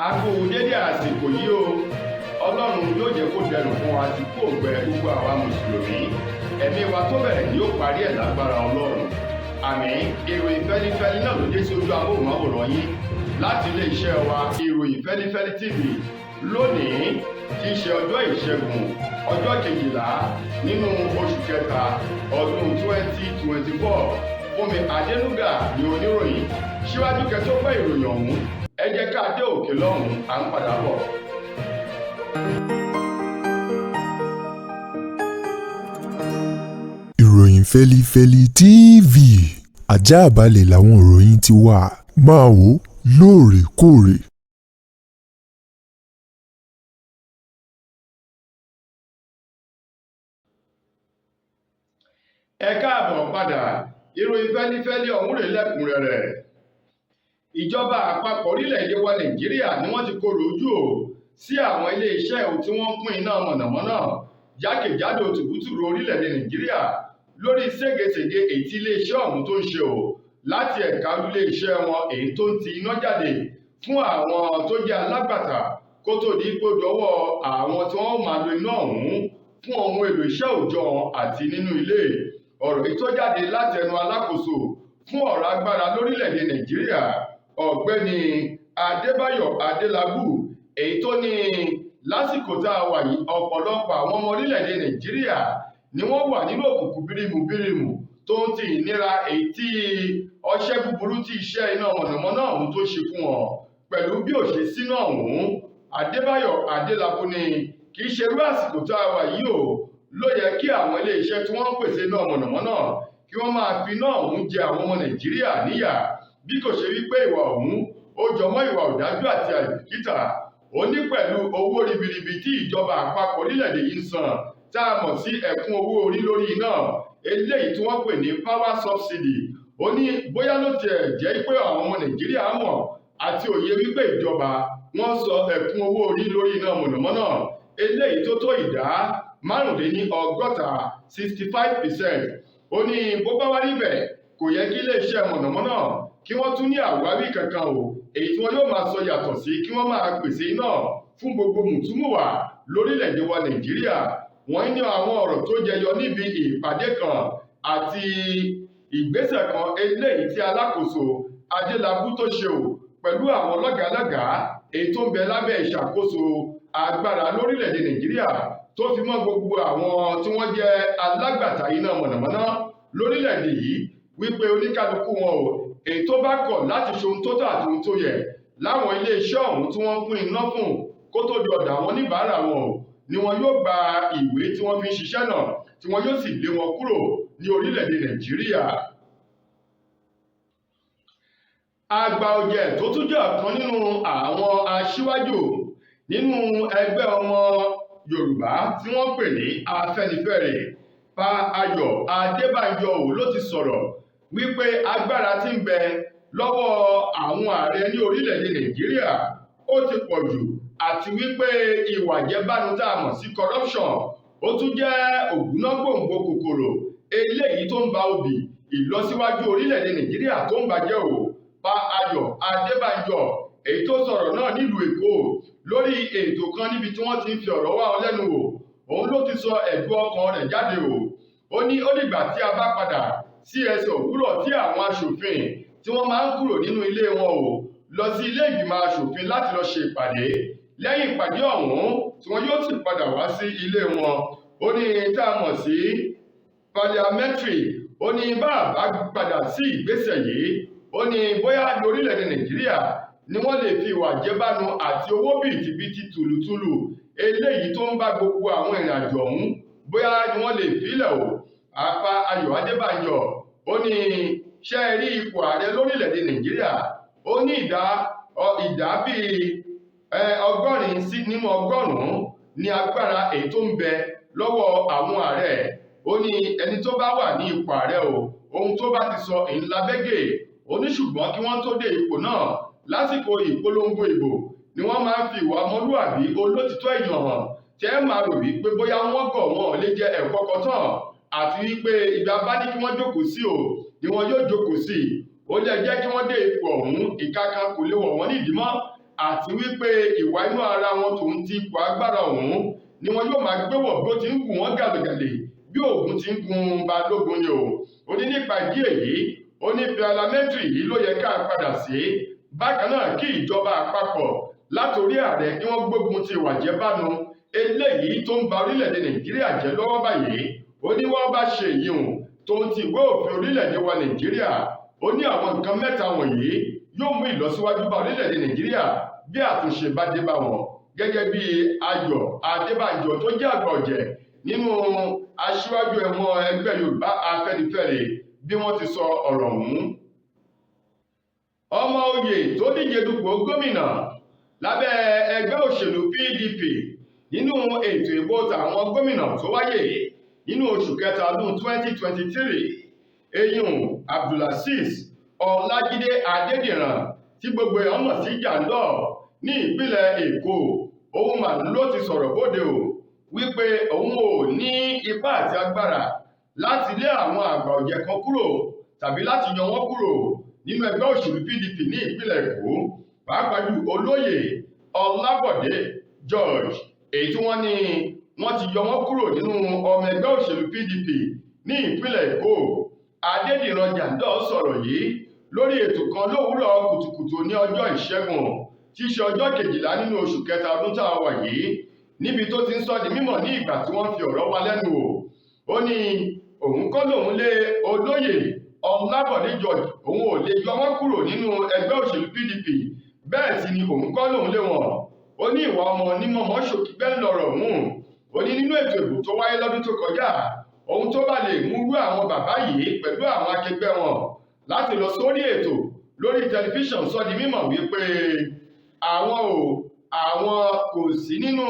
A kú dédé àsìkò yìí o. Ọlọ́run yóò jẹ́ kó dẹrùn fún wa tí kò gbẹ gbogbo àwa mùsùlùmí. Ẹ̀mí wa tó bẹ̀rẹ̀ ni yóò parí ẹ̀ lágbára Ọlọ́run. Àmín. Ìròyìn Feli-feli náà ló dé sí ojú amóhùnmáwòrán yín láti ilé iṣẹ́ wa ìròyìn Feli-feli TV lónìí tí í ṣe ọjọ́ ìṣẹ́gun ọjọ́ 12 nínú oṣù kẹta ọdún 2024. Fúnmi Adénúgà ni oníròyìn. Síwájú kẹ́tọ́ gbọ́ ìròyìn ọ̀hún, ẹ jẹ́ ká dé òkè lọ́hùn-ún, à ń padà bọ̀. Ìròyìn Feli-feli TV àjààbálẹ̀ làwọn ìròyìn ti wà, máa wò lóòrèkóòrè. Ẹ káàbọ̀ padà. Ìròyìn Feli-feli ọ̀hún rèé lẹ́kùnrẹ́rẹ́. Ìjọba àpapọ̀ orílẹ̀-èdè wa Nàìjíríà ni wọ́n ti korò ojú sí àwọn ilé-iṣẹ́ tí wọ́n ń pín iná mọ̀nàmọ́ná jákèjádò tùbútùrú orílẹ̀-èdè Nàìjíríà lórí ségesège èyí tí ilé-iṣẹ́ ọ̀hún tó ń ṣe láti ẹ̀ka ilé-iṣẹ́ wọn èyí tó ń ti iná jáde fún àwọn tó jẹ́ alágbàtà kó tó di ipò dọ́wọ́ àwọn tí wọ́n máa lo iná ọ̀hún fún ohun èlò iṣẹ́ òòjọ́ àti nínú ilé. Ọ̀rọ̀ yìí tó jáde láti ẹnu alákòóso fún ọ̀rọ̀ agbára lórílẹ̀-èdè Nàìjíríà ọ̀gbẹ́ni Adébáyọ̀ Adélábù èyí tó ní lásìkò tá a wà yìí ọ̀pọ̀lọpọ̀ àwọn ọmọ orílẹ̀-èdè Nàìjíríà ni wọ́n wà nínú òkùnkùn bírímù tó ń ti ìnira èyí tí ọṣẹ́ búburú tí iṣẹ́ iná mọ̀nàmọ́ná ọ̀hún tó ṣe fún wọn pẹ̀lú bí ò ṣe síná ọ̀hún. Adébáyọ̀ Adélábù ní kì í ṣe irú àsìkò tá a wà yìí ló yẹ kí àwọn ilé-iṣẹ́ tí wọ́n ń pèsè iná mọ̀nàmọ́ná kí wọ́n máa fi iná ọ̀hún jẹ àwọn ọmọ Nàìjíríà níyà bí kò ṣe wípé ìwà ọ̀hún ó jọmọ́ ìwà ọ̀dájú àti àìbìkítà. Ó ní pẹ̀lú owó ribiribi tí ìjọba àpapọ̀ orílẹ̀-èdè yìí ń san tá a mọ̀ sí ẹ̀kún owó orí lórí iná eléyìí tí wọ́n pè ní power subsidy. Ó ní bóyá ló tiẹ̀ jẹ́ pé àwọn ọmọ Nàìjíríà mọ̀ àti òye wípé ìjọba wọ́n sọ ẹ̀kún owó orí lórí iná mọ̀nàmọ́ná eléyìí tó tó ìdá 65%. Ó ní bó bá wá níbẹ̀ kò yẹ kí iléeṣẹ́ mọ̀nàmọ́ná kí wọ́n tún ní àwáwí kankan èyí tí wọ́n yóò máa sọ yàtọ̀ sí kí wọ́n máa pèsè iná fún gbogbo mùtúmùwà lórílẹ̀-èdè wa Nàìjíríà. Wọ́n ní àwọn ọ̀rọ̀ tó jẹyọ níbi ìpàdé kan àti ìgbésẹ̀ kan eléyìí tí alákòóso Adélábù tó ṣe pẹ̀lú àwọn lọ́gàálọ́gàá èyí tó ń bẹ lábẹ́ ìṣàkóso agbára lórílẹ̀-èdè Nàìjíríà tó fi mọ́ gbogbo àwọn tí wọ́n jẹ́ alágbàtà iná mọ̀nàmọ́ná lórílẹ̀-èdè yìí wípé oníkálukú wọn èyí tó bá kọ̀ láti ṣe ohun tó tọ́ àti ohun tó yẹ láwọn ilé-iṣẹ́ ọ̀hún tí wọ́n ń pín iná fún kó tó di ọ̀dọ̀ àwọn oníbàárà wọn ni wọn yóò gba ìwé tí wọ́n fi ń ṣiṣẹ́ náà tí wọn yóò sì lé wọn kúrò ní orílẹ̀-èdè Nàìjíríà. Àgbà ọ̀jẹ̀ tó tún jẹ́ ọ̀kan nínú àwọn aṣíwájú nínú ẹgbẹ́ ọmọ Yorùbá tí wọ́n pè ní Afẹ́nifẹ́re Pa Ayọ̀ Adébánjọ ló ti sọ̀rọ̀ wípé agbára tí ń bẹ lọ́wọ́ àwọn ààrẹ ní orílẹ̀-èdè Nàìjíríà ó ti pọ̀ jù àti wípé ìwà jẹbánu tá a mọ̀ sí corruption ó tún jẹ́ ògúnnágbòǹgbò kòkòrò eléyìí tó ń ba obì ìlọsíwájú orílẹ̀-èdè Nàìjíríà tó ń bàjẹ́ Pa Ayọ̀ Adébánjọ èyí tó sọ̀rọ̀ náà nílùú Èkó lórí ètò kan níbi tí wọ́n ti ń fi ọ̀rọ̀ wá wọn lẹ́nu wò. Òun ló ti sọ ẹ̀dùn ọkàn rẹ̀ jáde ó ní ó dìgbà tí a bá padà sí ẹsẹ̀ òwúrọ̀ tí àwọn aṣòfin tí wọ́n máa ń kúrò nínú ilé wọn lọ sí ilé ìgbìmọ̀ aṣòfin láti lọ ṣe ìpàdé. Lẹ́yìn ìpàdé ọ̀hún tí wọ́n yóò sì padà wá sí ilé wọn. Ó ní tá a mọ̀ sí parliamentary. Ó ní bá a bá padà sí ìgbésẹ̀ yìí ó ní bóyá ní orílẹ̀-èdè Nàìjíríà ni wọ́n lè fi ìwà jẹbánu àti owó bìtìbìtì tùlùtùlù eléyìí tó ń bá gbogbo àwọn ìrìnàjò ọ̀hún bóyá ni wọ́n lè fílẹ̀ Pa Ayọ̀ Adébánjọ ó ní ṣe rí ipò ààrẹ lórílẹ̀-èdè Nàìjíríà ó ní ìdá bíi 80 nínú 100 ní agbára èyí tó ń bẹ lọ́wọ́ àwọn ààrẹ. Ó ní ẹni tó bá wà ní ipò ààrẹ ohun tó bá ti sọ ńlá bẹ́gẹ̀. Ó ní ṣùgbọ́n kí wọ́n tó dé ipò náà lásìkò ìpolongo ìbò ni wọ́n máa ń fi ìwà ọmọlúwàbí olótìtọ́ èèyàn hàn tẹ́ máa rò wípé bóyá wọ́n gọ̀ wọ́n lè jẹ ẹ̀kọ́ kọtán àti wípé ìgbà bá ní kí wọ́n jókòó sí ni wọ́n yóò jókòó sí. Ó lè jẹ́ kí wọ́n dé ipò ọ̀hún ìka kan kò lè wọ̀ wọ́n nídìí mọ́ àti wípé ìwà inú ara wọn tòun ti ipò agbára ọ̀hún ni wọn yóò máa gbé wọ̀ bí ó ti ń gùn wọ́n gàlégàlé bí òògùn ti ń gun balógun ni o. Ó ní nípa ìdí èyí ó ní parliamentary yìí ló yẹ ká padà sí. Bákan náà kí ìjọba àpapọ̀ látòrí ààrẹ kí wọ́n gbógun ti ìwà jẹ́bánu eléyìí tó ń ba orílẹ̀-èdè Nàìjíríà jẹ́ lọ́wọ́ báyìí. Ó ní wọ́n bá ṣe èyí hùn tóun ti ìwé òfin orílẹ̀-èdè wa Nàìjíríà. Ó ní àwọn nǹkan mẹ́ta wọ̀nyí yóò mú ìlọsíwájú bá orílẹ̀-èdè Nàìjíríà bí àtúnṣe bá dé bá wọn. Gẹ́gẹ́ bí Ayọ̀ Adébánjọ tó jẹ́ àgbà ọ̀jẹ̀ nínú aṣíwájú ẹ̀wọ̀n ẹgbẹ́ Yorùbá Afẹ́nifẹ́re bí wọ́n ti sọ ọ̀rọ̀ ọ̀hún. Ọmọ oyè tó díje dupò gómìnà lábẹ́ ẹgbẹ́ òṣèlú PDP nínú ètò ìbò tàwọn gómìnà tó wáyé nínú oṣù kẹta ọdún 2023 eyín Abdulazeez Ọlájídé Adédìran tí gbogbo èèyàn mọ̀ sí Jandor ní ìpínlẹ̀ Èkó òun mà ló ti sọ̀rọ̀ bóde o wípé òun ò ní ipá àti agbára láti lé àwọn àgbà ọ̀jẹ̀ kan kúrò tàbí láti yan wọ́n kúrò nínú ẹgbẹ́ òṣèlú PDP ní ìpínlẹ̀ Èkó, pàápàá jù Olóyè Ọlábọ̀dé George èyí tí wọ́n ní wọ́n ti yọ wọ́n kúrò nínú ọmọ ẹgbẹ́ òṣèlú PDP ní ìpínlẹ̀ Èkó. Adédìran Jandor sọ̀rọ̀ yìí lórí ètò kan lówùúrọ̀ kùtùkùtù ní ọjọ́ Ìṣẹ́gun tí í ṣe ọjọ́ 12 nínú oṣù kẹta ọdún tá a wà yìí, níbi tó ti ń sọ di mímọ̀ ní ìgbà tí wọ́n fi ọ̀rọ̀ wá lẹ́nu wò. Ó ní òun kọ́ lòun lé Olóyè Ọlábọ̀dé George, òun ò lè yọ wọ́n kúrò nínú ẹgbẹ́ òṣèlú PDP, bẹ́ẹ̀ sì ni òun kọ́ lòun lé wọn. Ó ní ìwà ọmọ onímọ̀mọ́ ṣòkí bẹ́ẹ̀ lọ̀rọ̀ ọ̀hún. Ó ní nínú ètò ìbò tó wáyé lọ́dún tó kọjá, ohun tó bá lè mú rú àwọn bàbá yìí pẹ̀lú àwọn akẹgbẹ́ wọn láti lọ sórí ètò lórí tẹlifíṣàn sọ di mímọ̀ wípé àwọn kò sí nínú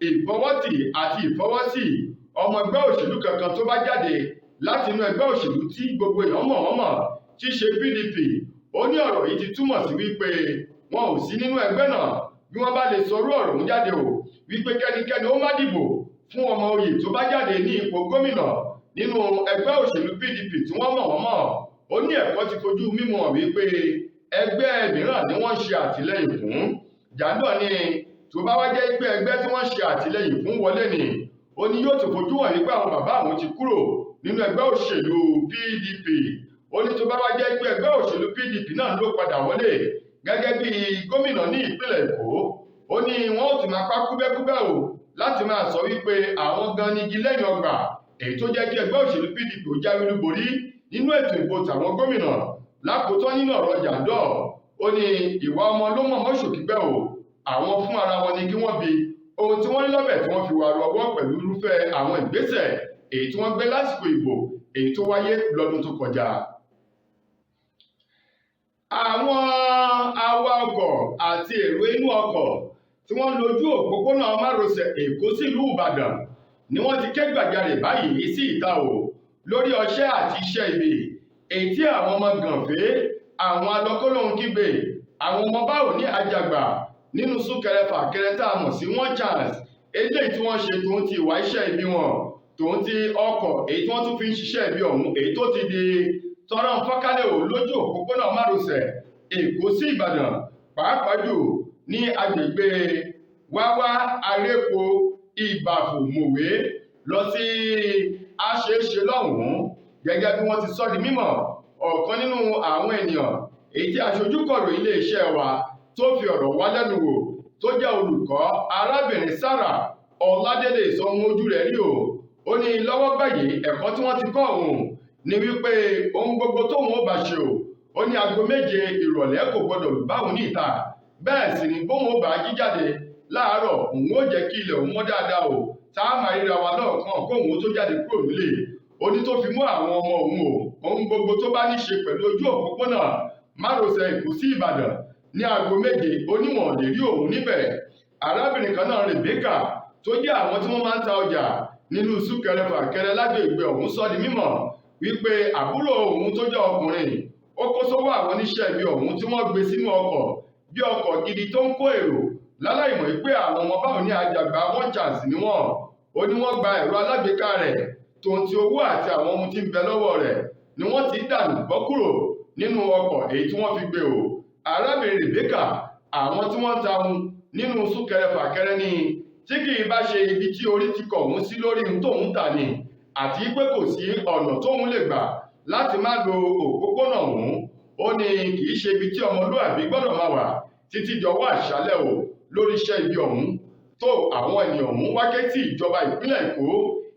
ìfọwọ́tì àti ìfọwọ́sí ọmọ ẹgbẹ́ òṣèlú kankan tó bá jáde láti inú ẹgbẹ́ òṣèlú tí gbogbo èèyàn mọ̀ wọ́n mọ̀ tí í ṣe PDP. Ó ní ọ̀rọ̀ yìí ti túmọ̀ sí wípé wọn ò sí nínú ẹgbẹ́ náà bí wọ́n bá lè sọrú ọ̀rọ̀ ń jáde o wípé kẹ́nikẹ́ni ó má dìbò fún ọmọ oyè tó bá jáde ní ipò gómìnà nínú ẹgbẹ́ òṣèlú PDP tí wọ́n mọ̀ wọ́n mọ̀. Ó ní ẹ̀kọ́ ti fojú mímu hàn wípé ẹgbẹ́ mìíràn ni wọ́n ṣe àtìlẹ́yìn fún. Jandor ní tó bá wá jẹ́ pé ẹgbẹ́ tí wọ́n ṣe àtìlẹ́yìn fún wọlé ni, ó ní yóò ti fojú hàn wípé àwọn bàbá àwọn ti kúrò nínú ẹgbẹ́ òṣèlú PDP. Ó ní tó bá wá jẹ́ pé ẹgbẹ́ òṣèlú PDP náà ló padà wọlé gẹ́gẹ́ bí gómìnà ní ìpínlẹ̀ Èkó, ó ní wọ́n ó ti máa pa kúbẹ́kúbẹ́ o láti máa sọ wípé àwọn gan ni igi lẹ́yìn ọgbà èyí tó jẹ́ kí ẹgbẹ́ òṣèlú PDP ó jáwé olúborí nínú ètò ìbò tàwọn gómìnà. Lákòótán nínú ọ̀rọ̀ Jandor, ó ní ìwà ọmọ ló mọ̀mọ́ ṣòkígbẹ́ o, àwọn fún ara wọn ni kí wọ́n bi ohun tí wọ́n ní lọ́bẹ̀ tí wọ́n fi wà rọwọ́ pẹ̀lú irúfẹ́ àwọn ìgbésẹ̀ èyí tí wọ́n gbé lásìkò ìbò èyí tó wáyé lọ́dún tó kọjá. Àwọn awakọ̀ àti èrò inú ọkọ̀ tí wọ́n lójú òpópónà márosẹ̀ Èkó sílùú Ìbàdàn ni wọ́n ti ké gbàjarè báyìí sí ìta o lórí ọṣẹ́ àti iṣẹ́ ibi èyí tí àwọn ọmọ gànfẹ́, àwọn alọ́kọ́lóhun kígbe, àwọn ọmọ báwo ní àjàgbà nínú súnkẹrẹ fàkẹrẹ tá a mọ̀ sí one chance eléyìí tí wọ́n ṣe tòun ti ìwà iṣẹ́ ibi wọn tòun ti ọkọ̀ èyí tí wọ́n tún fi ń ṣiṣẹ́ ibi ọ̀hún èyí tó ti di tọ́rọ̀ fọ́kálẹ̀ ò lójú òpópónà márosẹ̀ Èkó sí Ìbàdàn, pàápàá jù ní agbègbè wáwá arẹ́pọ̀ ìbàfò mòwe lọ sí àṣeéṣe lọ́hùn-ún. Gẹ́gẹ́ bí wọ́n ti sọ di mímọ̀, ọ̀kan nínú àwọn ènìyàn èyí tí aṣojú kọ̀rọ̀ iléeṣẹ́ wa tó fi ọ̀rọ̀ wá lẹ́nu wò tó jẹ́ olùkọ́ arábìnrin Sarah Ọládélé ìsọmú ojú rẹ̀ rí o. Ó ní lọ́wọ́ báyìí ẹ̀kọ́ tí wọ́n ti kọ́ òun ni wípé ohun gbogbo tóun ó bá ṣe o, ó ní aago 7 ìrọ̀lẹ́ kò gbọdọ̀ báwọn ní ìta, bẹ́ẹ̀ sì ni bóun ó bá jíjáde láàárọ̀ òun ó jẹ́ kí ilẹ̀ òun mọ́ dáadáa o tá a máa ríra wa lọ́ọ̀kan kóun tó jáde kúrò nílé. Ó ní tó fi mú àwọn ọmọ òun o, ohun gbogbo tó bá ní ṣe pẹ̀lú ojú òpópónà márosẹ̀ Èkó sí Ìbàdàn ní aago 7 oníwọ̀n lè rí òun níbẹ̀. Arábìnrin kan náà Rebecca tó jẹ́ àwọn tí wọ́n máa ń ta ọjà nínú súnkẹrẹ fàkẹrẹ lágbègbè ọ̀hún sọ di mímọ̀ wípé àbúrò òun tó jẹ́ ọkùnrin ó kó sọ́wọ́ àwọn oníṣẹ́ ibi ọ̀hún tí wọ́n gbé sínú ọkọ̀ bí ọkọ̀ gidi tó ń kó èrò láláìmọ̀ wípé àwọn ọmọ báwo ní àjàgbá one chance ni wọ́n. Ó ní wọ́n gba ẹ̀rọ alágbèéká rẹ̀ tòun ti owó àti àwọn ohun tí ń bẹ lọ́wọ́ rẹ̀ ni wọ́n ti dànù bọ́ kúrò nínú ọkọ̀ èyí tí wọ́n fi gbé o. Arábìnrin Rebecca àwọn tí wọ́n ń ta ohun nínú súnkẹrẹ-fàkẹrẹ ni tí kì í bá ṣe ibi tí orí ti kọ̀ wọ́n sí lórí ohun tóun tà ni àti pé kò sí ọ̀nà tóun lè gbà láti má lo òpópónà ọ̀hún. Ó ní kì í ṣe ibi tí ọmọlúàbí gbọ́dọ̀ máa wà títí dọwọ́ àṣálẹ́ o lórí iṣẹ́ ibi ọ̀hún. Tó àwọn ènìyàn ọ̀hún wá ké sí ìjọba ìpínlẹ̀ Èkó,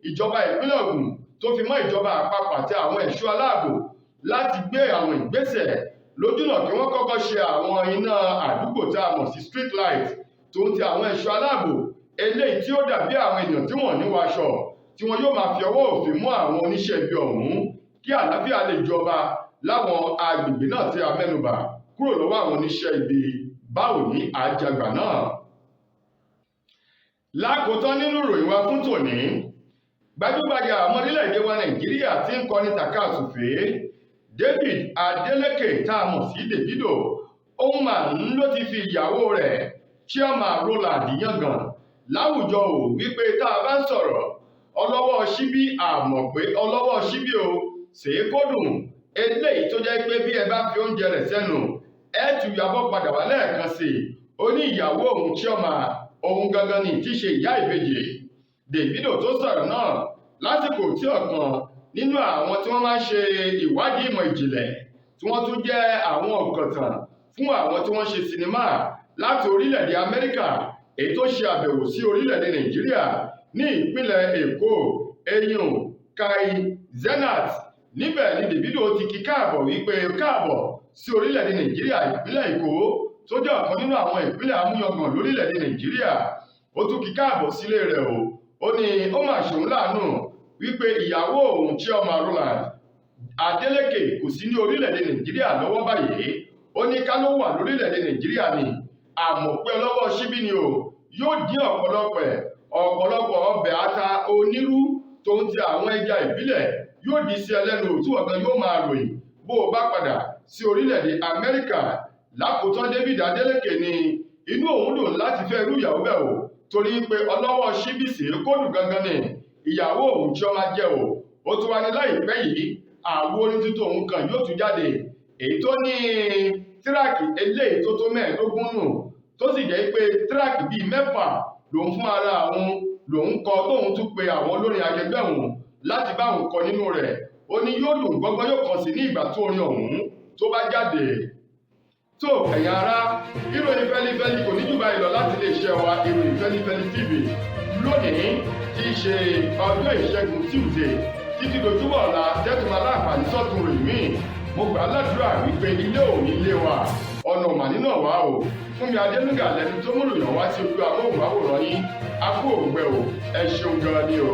ìjọba ìpínlẹ̀ Ògùn tó fi mọ́ ìjọba àpapọ̀ àti àwọn ẹ̀ṣọ́ aláàbò láti gbé àwọn ìgbésẹ̀ lójúnà kí wọ́n kọ́kọ́ ṣe àwọn iná àdúgbò tá a mọ̀ sí street light tó ń ti àwọn ẹ̀ṣọ́ aláàbò eléyìí tí ó dàbí àwọn èèyàn tí wọ́n ní wàṣọ tí wọn yóò máa fi ọwọ́ òfin mú àwọn oníṣẹ́ ibi ọ̀hún kí àlàáfíà lè jọba láwọn agbègbè náà tí a mẹ́nubà kúrò lọ́wọ́ àwọn oníṣẹ́ ibi. Báwo ní àjàgbà náà. Lákòótán nínú ìròyìn wa fún tòní, gbajúgbajà ọmọ orílẹ̀-èdè wa Nàìjíríà tí ń kọrin tàkasùfé David Adeleke tá a mọ̀ sí Davido, òun mà ń ló ti fi ìyàwó rẹ̀ Chioma Roland yangàn láwùjọ ò wípé tá a bá ń sọ̀rọ̀ ọlọ́wọ́ síbí àmọ̀ pé ọlọ́wọ́ síbí o ṣèé kó dùn eléyìí tó jẹ́ pé bí ẹ bá fi oúnjẹ rẹ̀ sẹ́nu ẹ tún yabọ́ padà wá lẹ́ẹ̀kan sí i. Ó ní ìyàwó òun Chioma òun gangan ni tí í ṣe ìyá ìbejì. Davido tó sọ̀rọ̀ náà lásìkò tí ọ̀kan nínú àwọn tí wọ́n máa ń ṣe ìwádìí ìmọ̀ ìjìnlẹ̀ tí wọ́n tún jẹ́ àwọn ọ̀kọ̀tàn fún àwọn tí wọ́n ṣe sinimá láti orílẹ̀-èdè Amẹ́ríkà èyí tó ṣe àbẹ̀wò sí orílẹ̀-èdè Nàìjíríà ní ìpínlẹ̀ Èkó eyín Kai Zenat. Níbẹ̀ ni Davido ti kí káàbọ̀ wípé káàbọ̀ sí orílẹ̀-èdè Nàìjíríà ìpínlẹ̀ Èkó tó jẹ́ ọ̀kan nínú àwọn ìpínlẹ̀ amúyangàn lórílẹ̀-èdè Nàìjíríà. Ó tún kí káàbọ̀ sílé rẹ̀ o. Ó ní ó mà ṣòun láàánú wípé ìyàwó òun Chioma Roland Adeleke kò sí ní orílẹ̀-èdè Nàìjíríà lọ́wọ́ báyìí. Ó ní ká ló wà lórílẹ̀-èdè Nàìjíríà ni àmọ́ pé ọlọ́wọ́ síbí ni o yóò dín ọ̀pọ̀lọpọ̀ ọbẹ̀ ata onírú tó ń ti àwọn ẹja ìbílẹ̀ yóò di sí ẹlẹ́nu tí ọ̀gán yóò máa ròyìn bó o bá padà sí orílẹ̀-èdè Amẹ́ríkà. Lákòótán David Adeleke ní inú òun dùn láti fẹ́ irú ìyàwó bẹ́ẹ̀ o torí pé ọlọ́wọ́ síbí sí kódù gangan ni ìyàwó òun Chioma jẹ́ o. Ó tún wá ní láìpẹ́ yìí àwo orin tuntun òun kan yóò tún jáde èyí tó ní tíráàkì eléyìí tó tó 15 nù tó sì jẹ́ pé tíráàkì bíi 6 lòun fún ara àwọn lòun kọ tóun tún pe àwọn olórin akẹgbẹ́ òun láti bá òun kọ nínú rẹ̀. Ó ní yóò dùn gbọ́ngbọ́n yóò kàn sí ní ìgbà tó orin ọ̀hún tó bá jáde. Tó ẹ̀yin ará, ìròyìn Feli-feli kò ní jù báyìí lọ láti lè ṣe wa ìròyìn Feli-feli TV lónìí tí í ṣe ọjọ́ ìṣẹ́gun Tuesday títí dojúmọ́ ọ̀la tẹ́tù máa láǹfààní sọ́tún ròyìn míì. Mo gbà á ládùúrà wípé ilé òní ilé wa ọ̀nà mànínà wá o. Fún mi Adénúgà lẹni tó múlò yàn wá sí ojú amóhùnmáwòrán yín a kú òǹgbẹ o. Ẹ ṣeun gan ni o.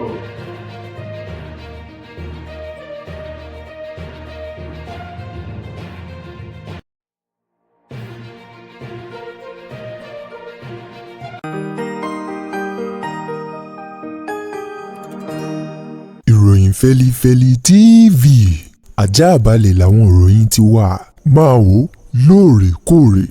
Ìròyìn Feli-feli TV àjààbálẹ̀ làwọn ìròyìn ti wà máa wò lóòrèkóòrè.